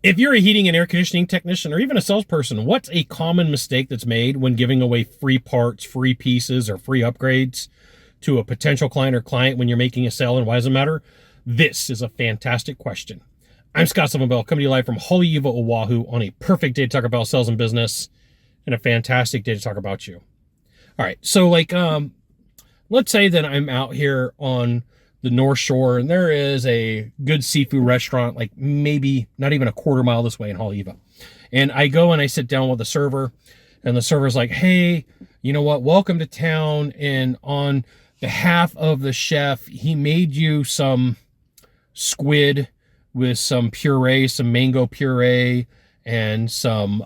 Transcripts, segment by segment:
If you're a heating and air conditioning technician or even a salesperson, what's a common mistake that's made when giving away free parts, free pieces, or free upgrades to a potential client or client when you're making a sale, and why does it matter? This is a fantastic question. I'm Scott Sylvan Bell, coming to you live from Haleiwa, Oahu, on a perfect day to talk about sales and business and a fantastic day to talk about you. All right, so let's say that I'm out here on the North Shore and there is a good seafood restaurant, like maybe not even a quarter mile this way in Haleiwa. And I go and I sit down with the server, and the server's like, hey, you know what? Welcome to town. And on behalf of the chef, he made you some squid with some puree, some mango puree, and some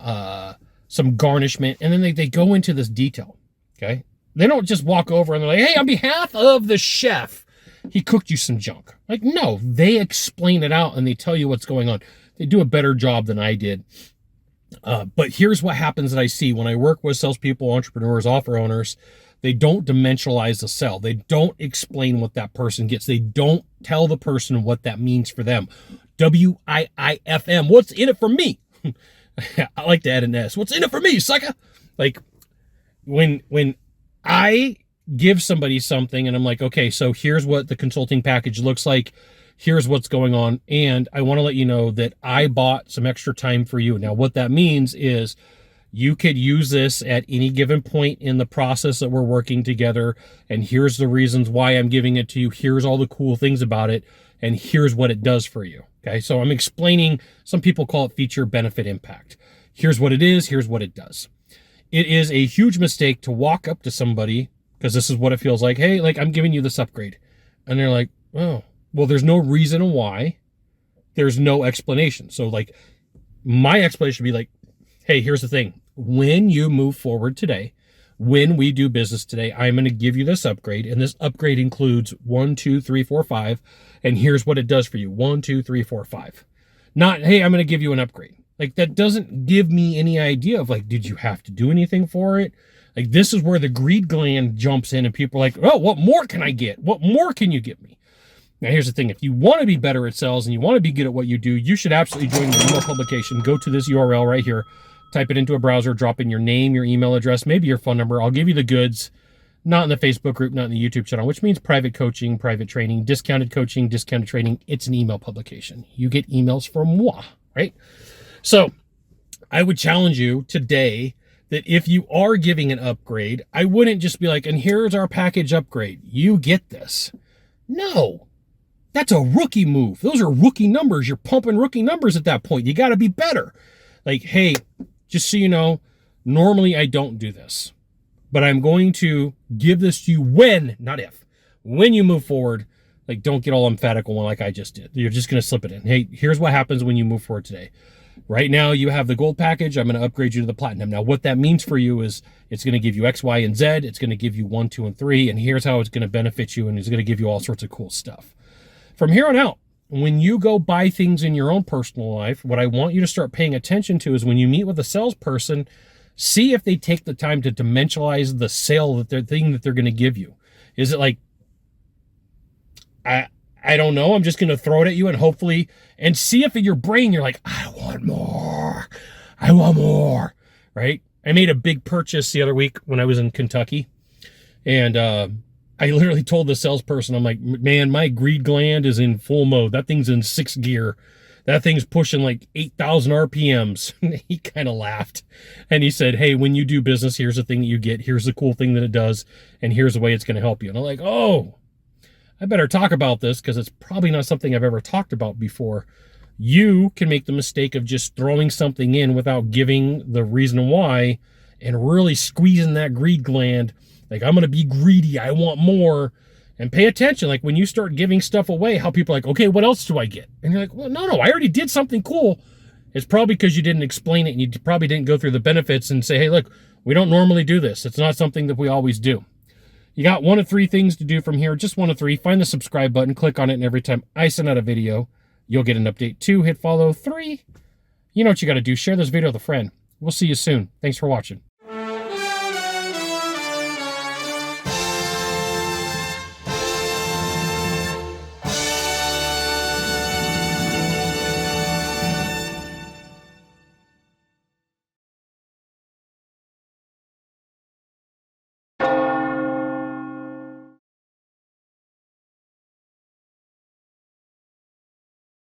garnishment. And then they go into this detail, okay? They don't just walk over and they're like, hey, on behalf of the chef, he cooked you some junk. Like, no, they explain it out and they tell you what's going on. They do a better job than I did. But here's what happens that I see when I work with salespeople, entrepreneurs, offer owners. They don't dimensionalize the sell. They don't explain what that person gets. They don't tell the person what that means for them. WIIFM. What's in it for me? I like to add an S. What's in it for me, sucker? Like, when I give somebody something and I'm like, okay, so here's what the consulting package looks like. Here's what's going on. And I want to let you know that I bought some extra time for you. Now, what that means is you could use this at any given point in the process that we're working together. And here's the reasons why I'm giving it to you. Here's all the cool things about it. And here's what it does for you. Okay. So I'm explaining, some people call it feature, benefit, impact. Here's what it is. Here's what it does. It is a huge mistake to walk up to somebody, because this is what it feels like. Hey, like, I'm giving you this upgrade. And they're like, oh, well, there's no reason why. There's no explanation. So like, my explanation would be like, hey, here's the thing. When you move forward today, when we do business today, I'm going to give you this upgrade. And this upgrade includes 1, 2, 3, 4, 5. And here's what it does for you. 1, 2, 3, 4, 5. Not, hey, I'm going to give you an upgrade. Like, that doesn't give me any idea of like, did you have to do anything for it? Like, this is where the greed gland jumps in and people are like, oh, what more can I get? What more can you give me? Now, here's the thing. If you want to be better at sales and you want to be good at what you do, you should absolutely join the email publication. Go to this URL right here, type it into a browser, drop in your name, your email address, maybe your phone number. I'll give you the goods, not in the Facebook group, not in the YouTube channel, which means private coaching, private training, discounted coaching, discounted training. It's an email publication. You get emails from moi, right? So I would challenge you today that if you are giving an upgrade, I wouldn't just be like, and here's our package upgrade. You get this. No, that's a rookie move. Those are rookie numbers. You're pumping rookie numbers at that point. You got to be better. Like, hey, just so you know, normally I don't do this, but I'm going to give this to you when, not if, when you move forward. Like, don't get all emphatical like I just did. You're just going to slip it in. Hey, here's what happens when you move forward today. Right now, you have the gold package. I'm going to upgrade you to the platinum. Now, what that means for you is it's going to give you X, Y, and Z. It's going to give you 1, 2, and 3. And here's how it's going to benefit you. And it's going to give you all sorts of cool stuff. From here on out, when you go buy things in your own personal life, what I want you to start paying attention to is when you meet with a salesperson, see if they take the time to dimensionalize the sale, that they're thing that they're going to give you. Is it like, I don't know, I'm just going to throw it at you and hopefully, and see if in your brain you're like, I want more, right? I made a big purchase the other week when I was in Kentucky, and I literally told the salesperson, I'm like, man, my greed gland is in full mode. That thing's in 6th gear. That thing's pushing like 8,000 RPMs. He kind of laughed. And he said, hey, when you do business, here's the thing that you get. Here's the cool thing that it does. And here's the way it's going to help you. And I'm like, oh, I better talk about this because it's probably not something I've ever talked about before. You can make the mistake of just throwing something in without giving the reason why and really squeezing that greed gland. Like, I'm going to be greedy. I want more. And pay attention. Like, when you start giving stuff away, how people are like, okay, what else do I get? And you're like, well, no, I already did something cool. It's probably because you didn't explain it and you probably didn't go through the benefits and say, hey, look, we don't normally do this. It's not something that we always do. You got 1 of 3 things to do from here. Just 1 of 3. Find the subscribe button. Click on it. And every time I send out a video, you'll get an update. 2, hit follow. 3, you know what you got to do. Share this video with a friend. We'll see you soon. Thanks for watching.